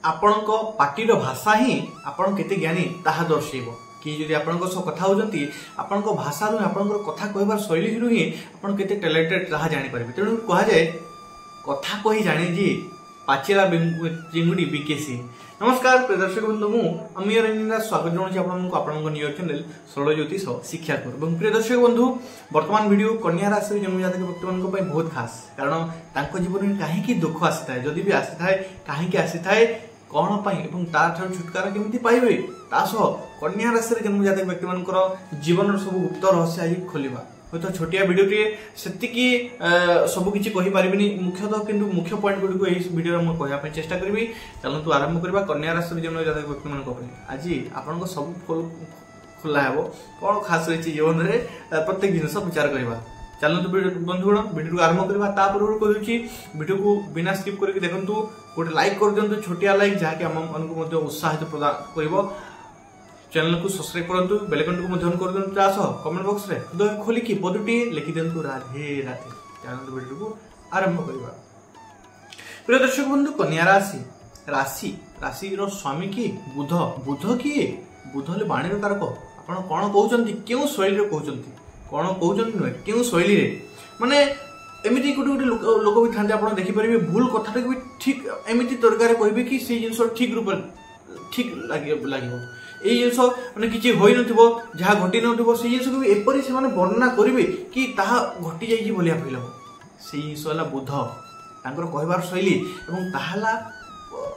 ଆପଣଙ୍କ ପାଟିର ଭାଷା ହିଁ ଆପଣ କେତେ ଜ୍ଞାନୀ ତାହା ଦର୍ଶାଇବ। कि जदि आपनको सह कथा होजंती आपनको भाषा रू आपनको कथा कहबार शैली रू ही आपण केते टैलेंटेड ताहा जानि परबे। तेणु कहा जाए कथा कहि जाने जी पाचेला चिंगुडी बीकेसी। नमस्कार प्रिय दर्शक बंधु मु अमीय रंजन स्वागत जनाऊँ आपको आपन निज चैनल सरल ज्योतिष शिक्षा कर। प्रिय दर्शक बंधु वर्तमान वीडियो कन्या राशि जन्म जातक व्यक्ति मान बहुत खास कारण तांको जीवन में कहीं दुख आसी थाए जदि भी आसी थाए कहीं आसी थाए कौन एवं तार छुटकारा केमती पाइबे तासह कन्या राशि जन्म जातक व्यक्ति मानकर जीवन सब गुप्त रहस्य आज खोलिबा। तो छोटिया वीडियो टे सेतिकी सब किछि कहि परिबिनी मुख्यतः किंतु मुख्य पॉइंट गुडी को एई वीडियो रे म कहया पे चेष्टा करबी। चलंतु आरंभ करबा कन्या राशि जन्म जातक व्यक्ति मान को आज आपन को सब खुला हेबो कोन खास रही जीवन रे प्रत्येक जिंस विचार करबा। चलंतु बंधुगण वीडियो को आरंभ करबा। ता पूर्व कहूची वीडियो को बिना स्किप करके देखंतु गोटे लाइक कर दियंतु छोटिया लाइक जहाँकि हम को मध्य उत्साहित प्रदान करिवो। चैनल को सब्सक्राइब करंतु बेल आइकन को मध्य ऑन कर दियंतु। तास कमेंट बॉक्स रे हृदय खोली की पदटी लिखि दियंतु राधे राधे। चलंतु वीडियो को आरंभ करबा। प्रिय दर्शक बंधु कन्या राशि राशि राशि रो स्वामी की बुध बुध की बुध ले बाणी रो कारक आपण कोन कहउचंती केउ शैली रे कहउचंती कोन कहउचंती न केउ शैली रे माने एमिति गुटे गुटे लोक भी थांते आपण देखि परिबे भूल कथा भी ठीक एमिति तरीका कहबे कि से जिंस ठीक रूप ठीक लागिबो ए जिंस माने किछि होई नथिबो जहा घटी नथिबो से जिंस भी एपरि से माने वर्णना करिवे कि ताहा घटी जाई जी बोलिया फैलबो से जिंस वाला बुध तांकर कहबार शैली एवं ताहाला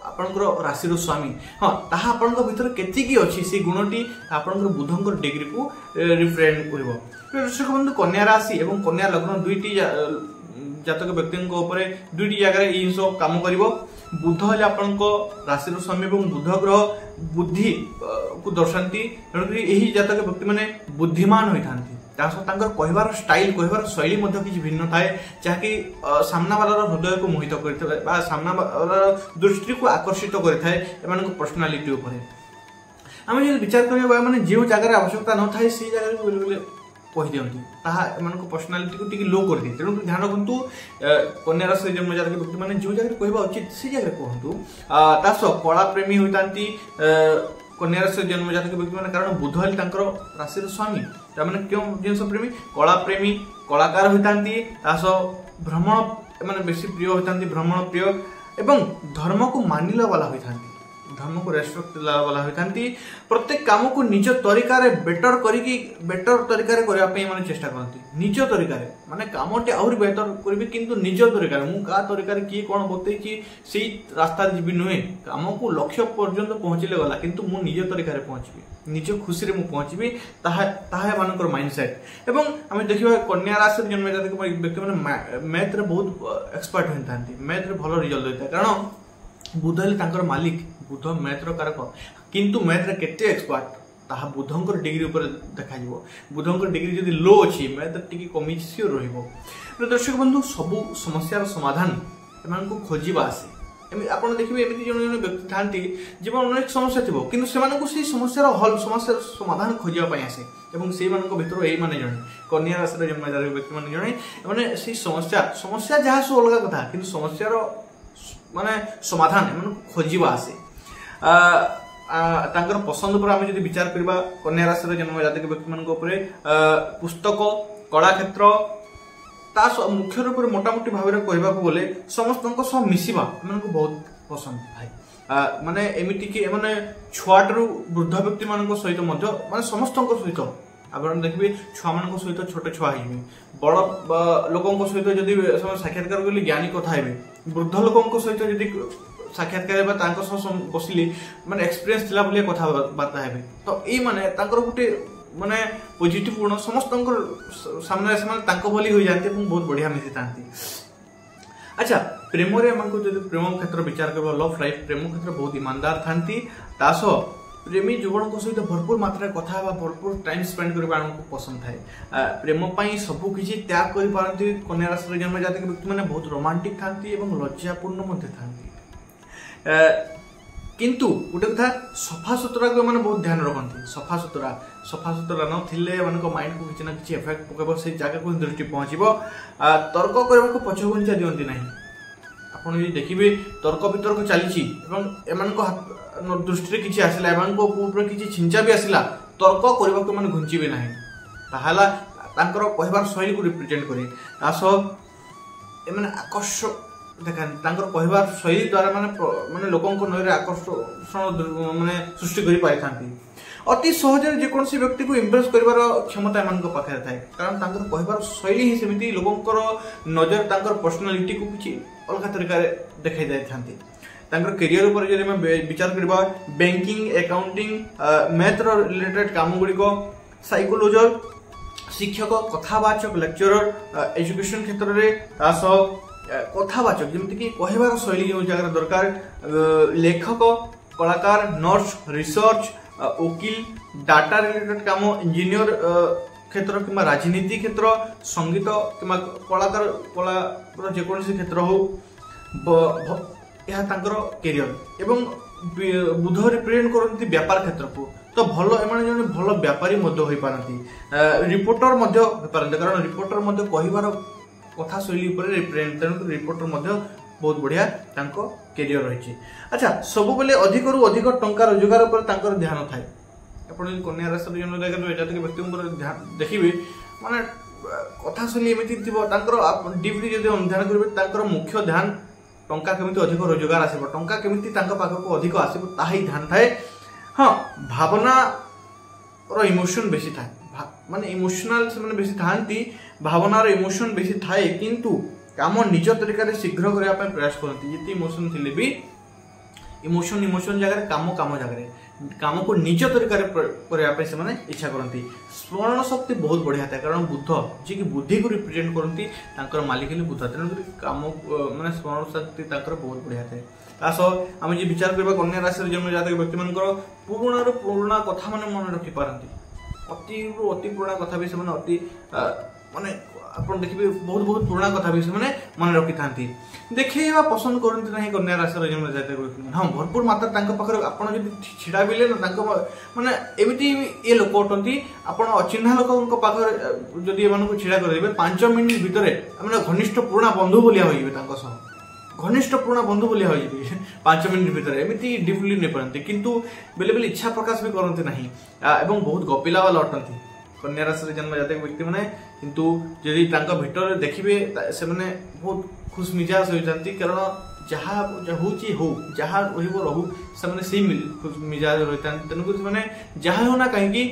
आपनकर राशि रो स्वामी हां ताहा आपनकर भीतर केति की अछि से गुणटी आपनकर बुधंकर डिग्री को रिप्रेजेंट करबो। दर्शक बंधु कन्या राशि एवं कन्या लग्न दुईटी जातक व्यक्ति दुईटी जगह जिनस कम कर बुध हेले आपण राशि स्वामी और बुध ग्रह बुद्धि को दर्शाती। तेणुक यही जातक व्यक्ति मैंने बुद्धिमान होता कहबार स्टाइल कहबार शैली किसी भिन्न थाए जहाँकि सामना वाला हृदय को मोहित कर सामना वाला दृष्टि को आकर्षित कर पर्सनालीटी आम जो विचार करवा मैंने जो जगह आवश्यकता न थाए से जगह कही दियंती ताहा एमानको पर्सनालिटी को टिके लो कर दे। तेणु ध्यान रखंतु कन्या राशि जन्म जातक व्यक्ति माने जो जगह कहबा उचित से जगह कहंतु। तास कला प्रेमी होतांती कन्या राशि जन्म जातक व्यक्ति माने कारण बुध हेल तांकर राशि रो स्वामी ता माने क्यों जिंस प्रेमी कला प्रेमी कलाकार होतांती तास भ्रमण माने बेसी प्रिय होतांती भ्रमण प्रिय एवं धर्म को मानिला वाला होतांती धर्म को रेस्पेक्ट वाला होतांती प्रत्येक काम को निज तरीका रे बेटर तरीका रे करबा पई माने चेष्टा करंती निज तरीका रे माने कामटे आउर बेटर करबी किंतु निज तरीका रे मु का तरीका रे की कोन बतै की सेही रास्ता जीवी नहे काम को लक्ष्य पर्यंत पहुंचले गला किंतु मु निज तरीका रे पहुंचबी निज खुशी रे मु पहुंचबी ताहा मानकर माइंडसेट। एवं हम देखिबा कन्या राशि जन्म जातक व्यक्ति माने मैथ रे बहुत एक्सपर्ट होतांती मैथ रे भलो रिजल्ट होता कारण बुध हेले तांकर मालिक बुध मैथ रो कारक किंतु मैथ रे केते एक्सपर्ट ताहा बुधंकर डिग्री ऊपर देखा जिवो बुधंकर डिग्री जदी लो अछि मैथ टिकी कमी सियो रहिबो। दर्शक बंधु सब समस्या रो समाधान एमान को खोजिबा आसे आपण देखिबे एमिति जण जण व्यक्ति थांती जीवन अनेक समस्या थिबो किंतु सेमान को से समस्या रो हल समस्या समाधान खोजिबा पई आसे एवं से मान को भीतर एई माने जणे कन्या राशि रे जन्म जातक व्यक्ति माने जणे माने से समस्या जहा सो अलगा कथा किंतु समस्या रो माने समाधान एमान खोजिबा आसे। तांकर पसंद पर आमे जदि विचार करबा कन्या राशि रे जन्म जातक व्यक्ति मान को पुस्तक कला क्षेत्र ता मुख्य रूप से मोटामोटी भाव में कहबा को बोले समस्त मिसिबा एमान को बहुत पसंद भाई माने एमिति कि माने छुआटरू वृद्ध व्यक्ति मान सहित माने समस्त सहित आपण देखबे छुआ मान सहित छोटे छुआ हिबे बड़ लोकों सहित जदि साक्षात्कार करले ज्ञानी कथा हेबे वृद्ध लोकों सहित जदि साक्षात्कार बसिले माने एक्सपीरियंस थिला बोलिया कथा बार्ता हेबे तो ए माने तांकर गुटे माने पॉजिटिव गुण समस्त सामने से तांको बोली हो जाते बहुत बढ़िया मिसी थांती। अच्छा प्रेम रे हमको जदि प्रेम क्षेत्र विचार करबा लव लाइफ प्रेम क्षेत्र बहुत ईमानदार थांती तासो प्रेमी जुगण को सहित भरपूर मात्रा कथा भरपूर टाइम स्पेंड करबा हमको पसंद थाए प्रेम पई सब किछि त्याग करि पारंती कन्या राशि रे जन्म जातक व्यक्ति माने बहुत रोमांटिक थांती एवं लज्जापूर्ण मध्ये थांती किंतु गोटे कथा सफा सुतरा को माने बहुत ध्यान रखती सफा सुतरा न थिले मानको माइंड को किछि ना किछि इफेक्ट पकेबो से जगह को दृष्टि पहुंचबो तर्क करबा को पछगुंचा दियंती नाही ଆପଣ ଯଦି ଦେଖିବେ ତର୍କ ବିତର୍କ ଚାଲିଛି ଏବଂ ଏମାନଙ୍କ ଦୃଷ୍ଟିରେ କିଛି ଆସିଲା, ଏମାନଙ୍କ ଉପରେ କିଛି ଛିଞ୍ଚା ବି ଆସିଲା, ତର୍କ କରିବାକୁ ମାନେ ଘୁଞ୍ଚିବେ ନାହିଁ। ତାହେଲା ତାଙ୍କର କହିବାର ଶୈଳୀକୁ ରିପ୍ରେଜେଣ୍ଟ କରେ। ତା ସହ ଏମାନେ ଆକର୍ଷଣ ଦେଖାନ୍ତି, ତାଙ୍କର କହିବାର ଶୈଳୀ ଦ୍ୱାରା ମାନେ ଲୋକଙ୍କ ନୟରେ ଆକର୍ଷଣ ମାନେ ସୃଷ୍ଟି କରିପାରିଥାନ୍ତି। ଅତି ସହଜରେ ଯେକୌଣସି ବ୍ୟକ୍ତିକୁ ଇମ୍ପ୍ରେସ କରିବାର କ୍ଷମତା ଏମାନଙ୍କ ପାଖରେ ଥାଏ, କାରଣ ତାଙ୍କର କହିବାର ଶୈଳୀ ହିଁ ସେମିତି ଲୋକଙ୍କର ନଜର ତାଙ୍କର ପର୍ସନାଲିଟିକୁ କିଛି ଅଲଗା ତରିକାରେ ଦେଖାଇ ଦେଇଥାନ୍ତି। ତାଙ୍କର କ୍ୟାରିୟର ଉପରେ ଯଦି ଆମେ ବିଚାର କରିବା, ବ୍ୟାଙ୍କିଂ, ଆକାଉଣ୍ଟିଂ, ମ୍ୟାଥର ରିଲେଟେଡ୍ କାମ ଗୁଡ଼ିକ, ସାଇକୋଲୋଜର, ଶିକ୍ଷକ, କଥାବାଚକ, ଲେକ୍ଚରର, ଏଜୁକେସନ କ୍ଷେତ୍ରରେ, ତା ସହ କଥାବାଚକ ଯେମିତିକି କହିବାର ଶୈଳୀ ଯେଉଁ ଜାଗାରେ ଦରକାର, ଲେଖକ, କଳାକାର, ନର୍ସ, ରିସର୍ଚ୍ଚ, ଓକିଲ, डाटा रिलेटेड काम, इंजीनियर क्षेत्र कि राजनीति क्षेत्र, संगीत कि कला जेकोसी क्षेत्र हो कैरियर एवं बुध रिप्रेजेंट करती व्यापार क्षेत्र को। तो भल एम भल व्यापारी हो पारती, रिपोर्टर हो पारती, कारण रिपोर्टर कहबार कथा शैली रिप्रेजेंट, तेणु रिपोर्टर बहुत बढ़िया कैरियर रही। अच्छा, सब बेले अधिक रु अधिक टंका रोजगार पर ध्यान थाए। आप कन्या राशि जन्म जातक व्यक्ति देखिए माने कथा शैली एमती थी डीपली जब अध्ययन करेंगे मुख्य ध्यान टंका केमिति अधिक रोजगार आसब, टंका केमिति पाखक अधिक आसब ताही ध्यान थाए। हाँ, भावना रो इमोशन बेसी थाए, माने इमोशनल से बेसी थांती, भावनार इमोशन बेसी थाए, किंतु काम निज तरीका शीघ्र करने प्रयास करती। ये इमोशन थी भी इमोशन जगह काम जगह काम को निज तरीका करने इच्छा करती। स्मरण शक्ति बहुत बढ़िया था, कारण बुध जी की बुद्धि को रिप्रेजेंट करती मालिक बुध, तेणुक काम माने स्मरण शक्ति बहुत बढ़िया था। आम जो विचार करवा कन्या राशि जन्म जातक व्यक्ति मान पुराणा कथा मैंने मन रखी पारती, अति पुराणा कथा भी से अति माने आप देखिए बहुत पुराणा कथा भी से मन रखी था, देखा पसंद करती ना कन्या राशि जन्म जातक व्यक्ति। हाँ, भरपूर मात्रा पाखे आप छिड़ा बिले माने एमती ये लोक अटंती, आप अचिन्हा लोक पाखे जदि एम छिड़ा करेंगे 5 मिनिट भितर घनिष्ठ पुराणा बंधु बोलिया हो, घनिष्ठ पुराणा बंधु बोलिया हो 5 मिनिट भितर एमती डीपली नहीं पारती, किंतु बेले बेले इच्छा प्रकाश भी करती नहीं, एवं बहुत गपिला वाला अटंती कन्या राशि जन्म जातक व्यक्ति मैंने। किंतु जदि भीतर देखिए से बहुत खुश मिजाज होती, कारण जहाँ हो जहाँ रहू से खुश मिजाज रही था, तेणुक मैंने जहाँ होना कहीं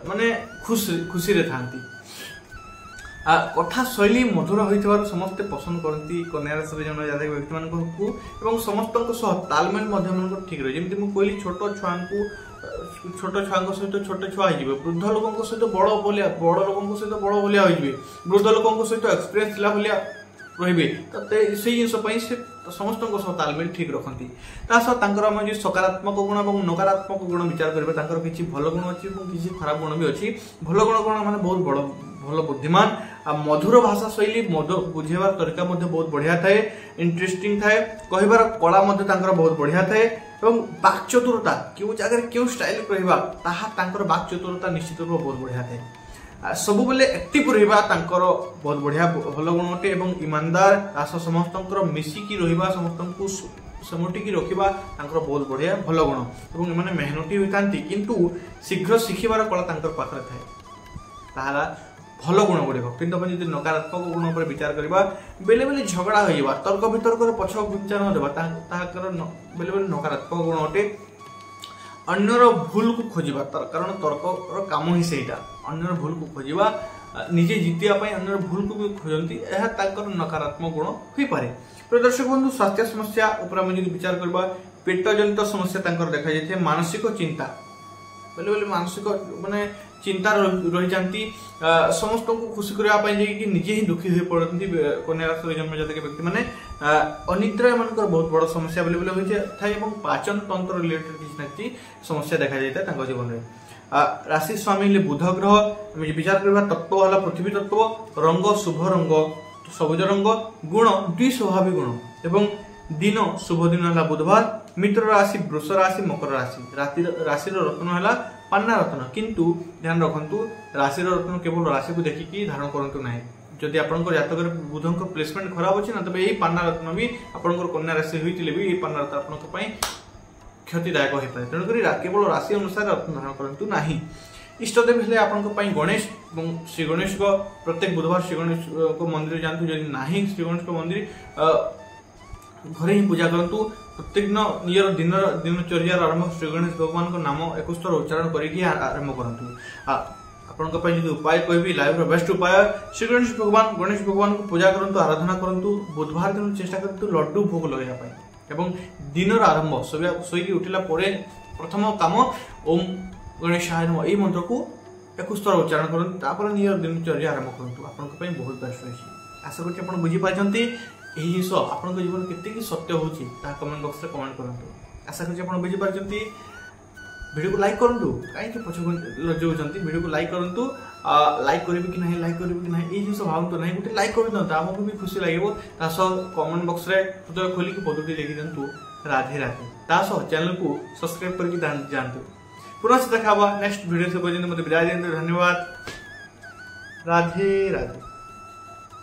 माने खुशी था। कथा शैली मधुर हो समस्ते पसंद करती कन्या राशि जन्म जातक व्यक्ति मानक, समस्त तालमेल ठीक रही। जमी मुझे कहली छोट छुआ सहित छोट छुआ हो, वृद्ध लोक सहित बड़ बोलिया, बड़ लोक सहित बड़ बोलिया हो, वृद्ध लोक सहित एक्सपीरियंस भाया रे, तो से जिनस समस्त तालमेल ठीक रखती। आम जो सकारात्मक गुण और नकारात्मक गुण विचार करेंगे, किसी भल गुण अच्छी किसी खराब गुण भी अच्छी। भल गुण कौन मैंने बहुत बड़ भल बुद्धिमान, मधुर भाषा शैली, बुझेबार तरीका बहुत बढ़िया थाए, इंटरेस्टिंग थाए, कहबार कला बहुत बढ़िया थाए, और वाक्चतुरता क्यों जगह क्यों स्टाइल रहा वाक्चतुरता निश्चित रूप बहुत बढ़िया थाए। सब बेले एक्टिव रहा बहुत बढ़िया भल गुण अटे, और ईमानदार समस्त मिसिकी रहा, समस्त को समुटिकी रखा बहुत बढ़िया भल गुण, और इन्हें मेहनती होता, किंतु शीघ्र शिखिबार कला पाखे थाए भल गुण गुड़िक। किंतु जो नकारात्मक गुण पर विचार करवा, बेले बेले झगड़ा होगा, तर्क वितर्क पछ विचार देवा, बेले बेले नकारात्मक गुण अटे। अन्यर भूल को खोजा, कारण तर्क काम ही से अन्यर भूल को खोजा, निजे जितियापाई अन्यर भूल को भी खोजती, यह नकारात्मक गुण हो पारे। प्रिय दर्शक बंधु, स्वास्थ्य समस्या उपर विचार करवा, पेट जनित समस्या देखा जाए, मानसिक चिंता, बेले बेले मानसिक माने चिंता रही जाती, समस्त को खुशी करने कि निजे ही दुखी हो पड़ती कन्या राशि जन्म जातक व्यक्ति मैंने। अनिद्रा एम बहुत बड़ समस्या बेले बेले होता है, पाचन तंत्र रिलेटेड किसी ना किसी समस्या देखा जाता है जीवन में। राशि स्वामी बुध ग्रह विचार करवा, तत्व है पृथ्वी तत्व, रंग शुभ रंग सबुज रंग, गुण द्विस्वभावी गुण, एवं दिन शुभ दिन है बुधवार, मित्र राशि वृष राशि मकर राशि, राशि रत्न है पान्ना रत्न, किंतु ध्यान रखु राशि रत्न केवल राशि को देखिकी धारण करूँ ना, जदि आपंकर जातक बुध प्लेसमेंट खराब अच्छी ना तेज यही पाना रत्न भी आपंकर कन्या राशि होते भी यही पाना रत्न आपंपाई क्षतिदायक हो पाए। तेणुक केवल राशि अनुसार रत्न धारण करूँ ना। इष्टदेव हेले आपंपाई गणेश और श्री गणेश को प्रत्येक बुधवार श्री गणेश को मंदिर जातु जदि ना श्री गणेश को मंदिर घरे ही पूजा करूँ। प्रत्येक निजर दिनचर्या आरंभ श्री गणेश भगवान को नाम 21 थर उच्चारण करके आरंभ करूँ। आपंपाई जो उपाय कहबी लाइफ बेस्ट उपाय श्री गणेश भगवान को पूजा करूँ आराधना करूँ। बुधवार दिन चेष्टा करूँ लड्डू भोग लगाई एवं दिन आरंभ शोक उठिला प्रथम काम ओम गणेशाय नमः यही मंत्र को 21 थर उच्चारण करूँ निजर दिनचर्या आरंभ करूँ। आपंपाई बहुत बेस्ट रही। आशा करुँच आप बुझीपारी यही जिस आपन जीवन के सत्य होची कमेंट बॉक्स रे कमेंट करंतु। आशा करूँ आप बुझीपारी वीडियो को लाइक करूँ कहीं पछक लजाऊँच वीडियो को लाइक करूँ। लाइक करेंगे कि नहीं लाइक करेंगे कि नहीं ये जिन भावतु ना गोटे लाइक कर दिखाँ आमको भी खुशी लगे। कमेंट बॉक्स रे हृदय खोलिक पदटी लिखि दिंतु राधे राधे। चैनल को सब्सक्राइब करके जातु। पुनः देखा नेक्स्ट वीडियो से पर्यटन मत विदाय दिखाँ। धन्यवाद। राधे राधे।